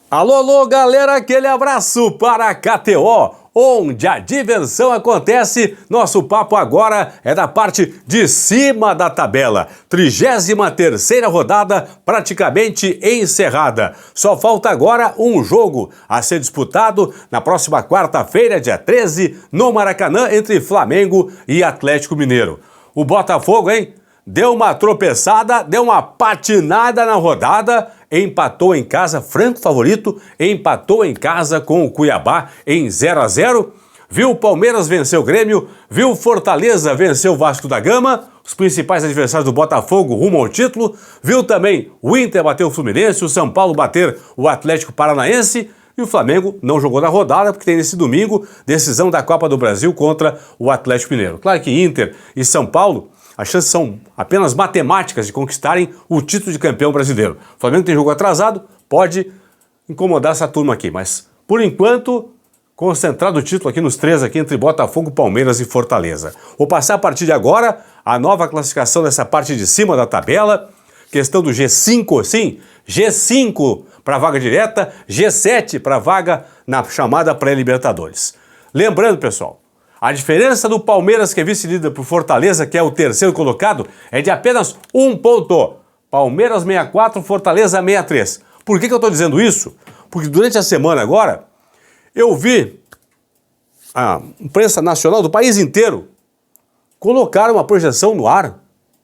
Alô, alô, galera, aquele abraço para a KTO, onde a diversão acontece. Nosso papo agora é da parte de cima da tabela. 33ª rodada praticamente encerrada. Só falta agora um jogo a ser disputado na próxima quarta-feira, dia 13, no Maracanã, entre Flamengo e Atlético Mineiro. O Botafogo, hein? Deu uma tropeçada, deu uma patinada na rodada, empatou em casa, franco favorito, empatou em casa com o Cuiabá em 0-0. Viu o Palmeiras vencer o Grêmio, viu o Fortaleza vencer o Vasco da Gama, os principais adversários do Botafogo rumo ao título. Viu também o Inter bater o Fluminense, o São Paulo bater o Atlético Paranaense. E o Flamengo não jogou na rodada porque tem nesse domingo decisão da Copa do Brasil contra o Atlético Mineiro. Claro que Inter e São Paulo, as chances são apenas matemáticas de conquistarem o título de campeão brasileiro. O Flamengo tem jogo atrasado, pode incomodar essa turma aqui, mas por enquanto, concentrado o título aqui nos três, aqui entre Botafogo, Palmeiras e Fortaleza. Vou passar a partir de agora a nova classificação dessa parte de cima da tabela, questão do G5, sim, G5 para a vaga direta, G7 para a vaga na chamada pré-Libertadores. Lembrando, pessoal, a diferença do Palmeiras, que é vice-líder, para o Fortaleza, que é o terceiro colocado, é de apenas um ponto. Palmeiras 64, Fortaleza 63. Por que eu estou dizendo isso? Porque durante a semana agora, eu vi a imprensa nacional do país inteiro colocar uma projeção no ar.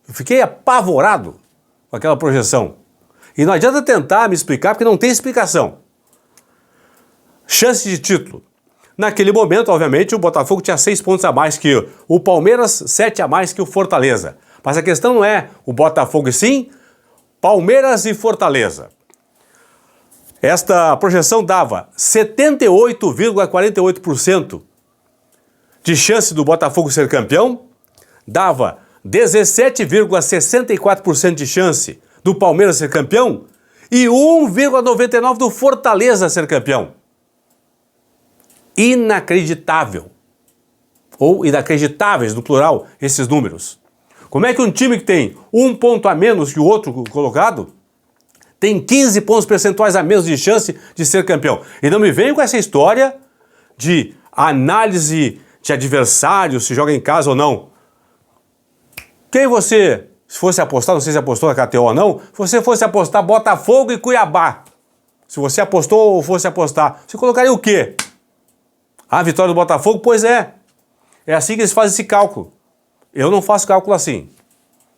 Eu fiquei apavorado com aquela projeção. E não adianta tentar me explicar, porque não tem explicação. Chance de título. Naquele momento, obviamente, o Botafogo tinha 6 pontos a mais que o Palmeiras, 7 a mais que o Fortaleza. Mas a questão não é o Botafogo, e sim Palmeiras e Fortaleza. Esta projeção dava 78,48% de chance do Botafogo ser campeão, dava 17,64% de chance do Palmeiras ser campeão e 1,99% do Fortaleza ser campeão. Inacreditável, ou inacreditáveis no plural, esses números. Como é que um time que tem um ponto a menos que o outro colocado tem 15 pontos percentuais a menos de chance de ser campeão? E não me venham com essa história de análise de adversário, se joga em casa ou não. Quem você, se fosse apostar, não sei se apostou na KTO ou não, se você fosse apostar Botafogo e Cuiabá, se você apostou ou fosse apostar, você colocaria o quê? A vitória do Botafogo? Pois é. É assim que eles fazem esse cálculo. Eu não faço cálculo assim.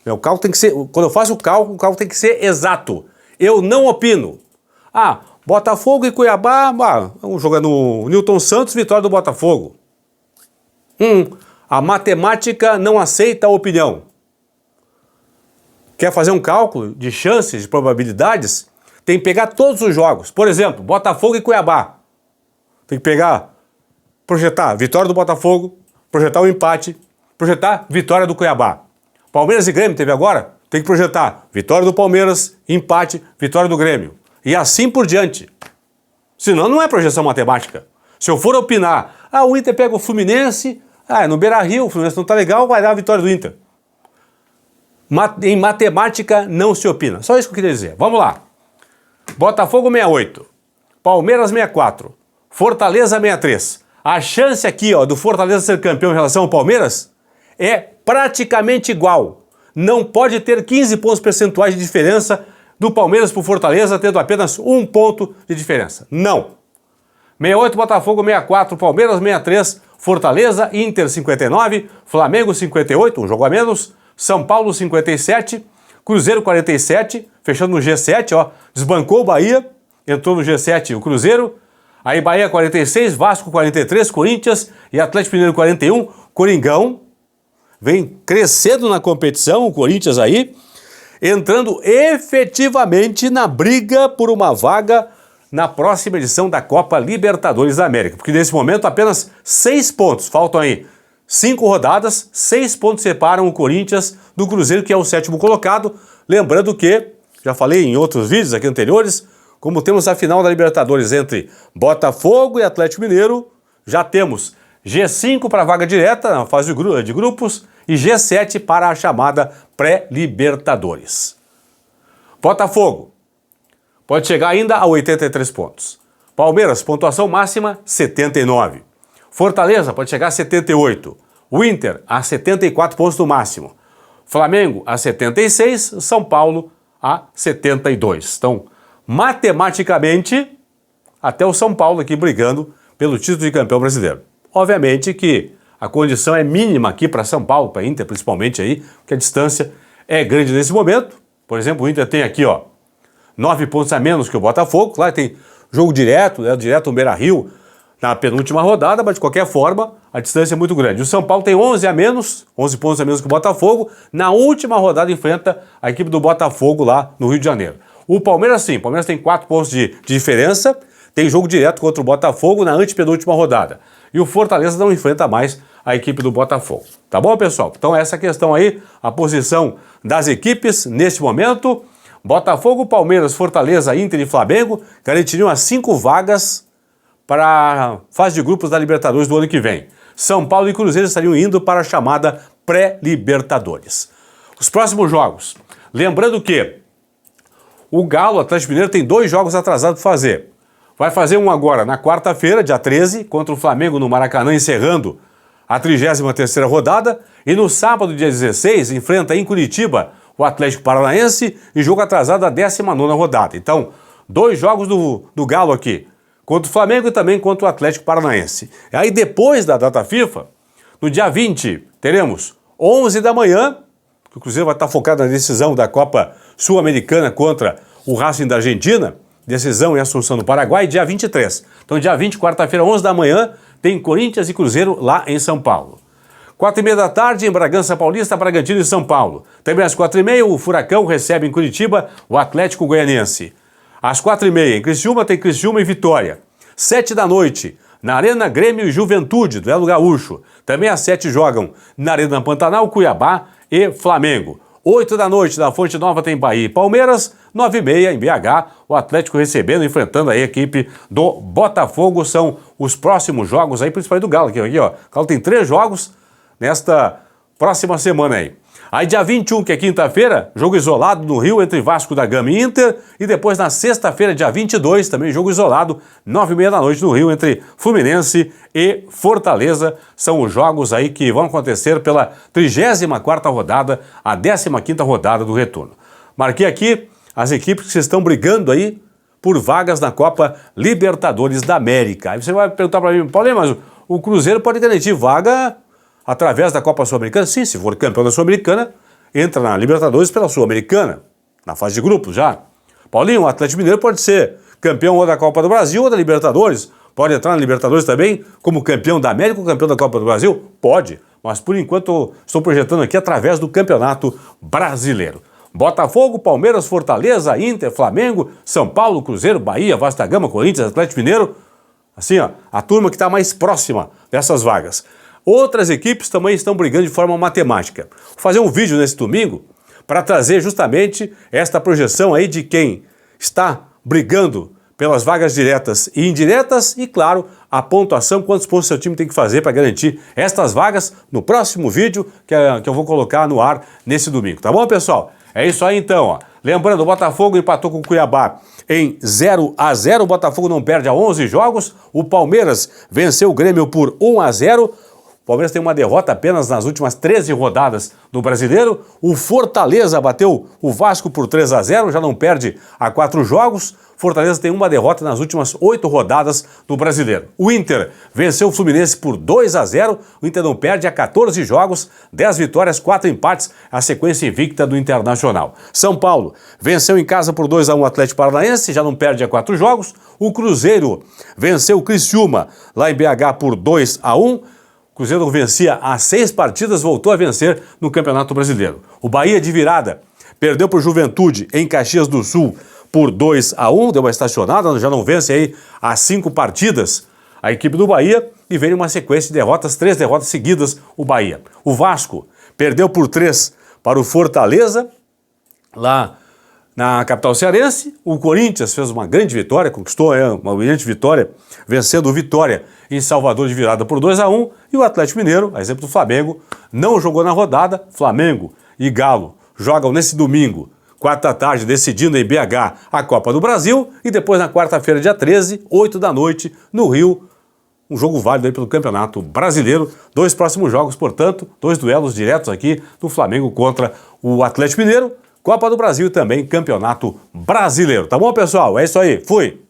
O cálculo tem que ser, quando eu faço o cálculo tem que ser exato. Eu não opino. Botafogo e Cuiabá, vamos jogar no Newton Santos, vitória do Botafogo. A matemática não aceita a opinião. Quer fazer um cálculo de chances, de probabilidades? Tem que pegar todos os jogos. Por exemplo, Botafogo e Cuiabá. Tem que projetar vitória do Botafogo, projetar o empate, projetar vitória do Cuiabá. Palmeiras e Grêmio teve agora? Tem que projetar vitória do Palmeiras, empate, vitória do Grêmio. E assim por diante. Senão não é projeção matemática. Se eu for opinar, o Inter pega o Fluminense, no Beira-Rio, o Fluminense não tá legal, vai dar a vitória do Inter. Em matemática não se opina. Só isso que eu queria dizer. Vamos lá. Botafogo 68, Palmeiras 64, Fortaleza 63. A chance aqui, do Fortaleza ser campeão em relação ao Palmeiras é praticamente igual. Não pode ter 15 pontos percentuais de diferença do Palmeiras para o Fortaleza, tendo apenas um ponto de diferença. Não. 68, Botafogo 64, Palmeiras 63, Fortaleza, Inter 59, Flamengo 58, um jogo a menos, São Paulo 57, Cruzeiro 47, fechando no G7, desbancou o Bahia, entrou no G7 o Cruzeiro. Aí Bahia 46, Vasco 43, Corinthians e Atlético Mineiro 41, Coringão vem crescendo na competição, o Corinthians aí, entrando efetivamente na briga por uma vaga na próxima edição da Copa Libertadores da América, porque nesse momento apenas 6 pontos, faltam aí 5 rodadas, 6 pontos separam o Corinthians do Cruzeiro, que é o 7º colocado, lembrando que, já falei em outros vídeos aqui anteriores, como temos a final da Libertadores entre Botafogo e Atlético Mineiro, já temos G5 para a vaga direta na fase de grupos e G7 para a chamada pré-Libertadores. Botafogo pode chegar ainda a 83 pontos. Palmeiras, pontuação máxima 79. Fortaleza pode chegar a 78. O Inter a 74 pontos no máximo. Flamengo a 76, São Paulo a 72. Então, matematicamente, até o São Paulo aqui brigando pelo título de campeão brasileiro. Obviamente que a condição é mínima aqui para São Paulo, para Inter principalmente aí, porque a distância é grande nesse momento. Por exemplo, o Inter tem aqui, 9 pontos a menos que o Botafogo. Claro, tem jogo direto, direto no Beira-Rio na penúltima rodada, mas de qualquer forma a distância é muito grande. O São Paulo tem 11 pontos a menos que o Botafogo. Na última rodada enfrenta a equipe do Botafogo lá no Rio de Janeiro. O Palmeiras sim, o Palmeiras tem 4 pontos de diferença, tem jogo direto contra o Botafogo na antepenúltima rodada. E o Fortaleza não enfrenta mais a equipe do Botafogo. Tá bom, pessoal? Então essa questão aí, a posição das equipes neste momento. Botafogo, Palmeiras, Fortaleza, Inter e Flamengo garantiriam as 5 vagas para a fase de grupos da Libertadores do ano que vem. São Paulo e Cruzeiro estariam indo para a chamada pré-Libertadores. Os próximos jogos. Lembrando que o Galo, Atlético Mineiro, tem 2 jogos atrasados para fazer. Vai fazer um agora na quarta-feira, dia 13, contra o Flamengo no Maracanã, encerrando a 33ª rodada. E no sábado, dia 16, enfrenta em Curitiba o Atlético Paranaense e jogo atrasado da 19ª rodada. Então, 2 jogos do Galo aqui, contra o Flamengo e também contra o Atlético Paranaense. E aí depois da data FIFA, no dia 20, teremos 11 da manhã, que o Cruzeiro vai estar focado na decisão da Copa Sul-Americana contra o Racing da Argentina, decisão em Assunção do Paraguai, dia 23. Então, dia 20, quarta-feira, 11 da manhã, tem Corinthians e Cruzeiro lá em São Paulo. 4h30 da tarde, em Bragança Paulista, Bragantino e São Paulo. Também às 4h30, o Furacão recebe em Curitiba o Atlético Goianiense. Às 4h30, em Criciúma, tem Criciúma e Vitória. 7 da noite, na Arena Grêmio e Juventude, duelo gaúcho. Também às 7 jogam na Arena Pantanal, Cuiabá e Flamengo. 8 da noite, na Fonte Nova, tem Bahia e Palmeiras. 9h30, em BH, o Atlético recebendo, enfrentando a equipe do Botafogo. São os próximos jogos aí, principalmente do Galo. Aqui, ó. O Galo tem 3 jogos nesta próxima semana aí. Aí dia 21, que é quinta-feira, jogo isolado no Rio entre Vasco da Gama e Inter. E depois na sexta-feira, dia 22, também jogo isolado, 9h30 da noite no Rio entre Fluminense e Fortaleza. São os jogos aí que vão acontecer pela 34ª rodada, a 15ª rodada do retorno. Marquei aqui as equipes que estão brigando aí por vagas na Copa Libertadores da América. Aí você vai perguntar para mim, Paulinho, mas o Cruzeiro pode garantir vaga através da Copa Sul-Americana? Sim, se for campeão da Sul-Americana, entra na Libertadores pela Sul-Americana, na fase de grupos já. Paulinho, o Atlético Mineiro pode ser campeão ou da Copa do Brasil ou da Libertadores. Pode entrar na Libertadores também como campeão da América ou campeão da Copa do Brasil? Pode, mas por enquanto estou projetando aqui através do Campeonato Brasileiro. Botafogo, Palmeiras, Fortaleza, Inter, Flamengo, São Paulo, Cruzeiro, Bahia, Vasco da Gama, Corinthians, Atlético Mineiro. Assim, a turma que está mais próxima dessas vagas. Outras equipes também estão brigando de forma matemática. Vou fazer um vídeo nesse domingo para trazer justamente esta projeção aí de quem está brigando pelas vagas diretas e indiretas e, claro, a pontuação, quantos pontos seu time tem que fazer para garantir estas vagas no próximo vídeo que eu vou colocar no ar nesse domingo. Tá bom, pessoal? É isso aí então, Lembrando, o Botafogo empatou com o Cuiabá em 0-0, o Botafogo não perde há 11 jogos, o Palmeiras venceu o Grêmio por 1-0, o Palmeiras tem uma derrota apenas nas últimas 13 rodadas do Brasileiro. O Fortaleza bateu o Vasco por 3-0, já não perde há 4 jogos. Fortaleza tem uma derrota nas últimas 8 rodadas do Brasileiro. O Inter venceu o Fluminense por 2-0. O Inter não perde há 14 jogos, 10 vitórias, 4 empates, a sequência invicta do Internacional. São Paulo venceu em casa por 2-1 o Atlético Paranaense, já não perde há 4 jogos. O Cruzeiro venceu o Criciúma lá em BH por 2-1. O Cruzeiro vencia há 6 partidas, voltou a vencer no Campeonato Brasileiro. O Bahia de virada perdeu para o Juventude em Caxias do Sul por 2-1, deu uma estacionada, já não vence aí há 5 partidas a equipe do Bahia e veio uma sequência de derrotas, 3 derrotas seguidas o Bahia. O Vasco perdeu por 3 para o Fortaleza, lá na capital cearense. O Corinthians fez uma grande vitória, conquistou uma brilhante vitória, vencendo o Vitória em Salvador de virada por 2-1. E o Atlético Mineiro, a exemplo do Flamengo, não jogou na rodada. Flamengo e Galo jogam nesse domingo, 4 da tarde, decidindo em BH a Copa do Brasil. E depois, na quarta-feira, dia 13, 8 da noite, no Rio, um jogo válido aí pelo Campeonato Brasileiro. 2 próximos jogos, portanto, 2 duelos diretos aqui do Flamengo contra o Atlético Mineiro. Copa do Brasil e também Campeonato Brasileiro. Tá bom, pessoal? É isso aí. Fui!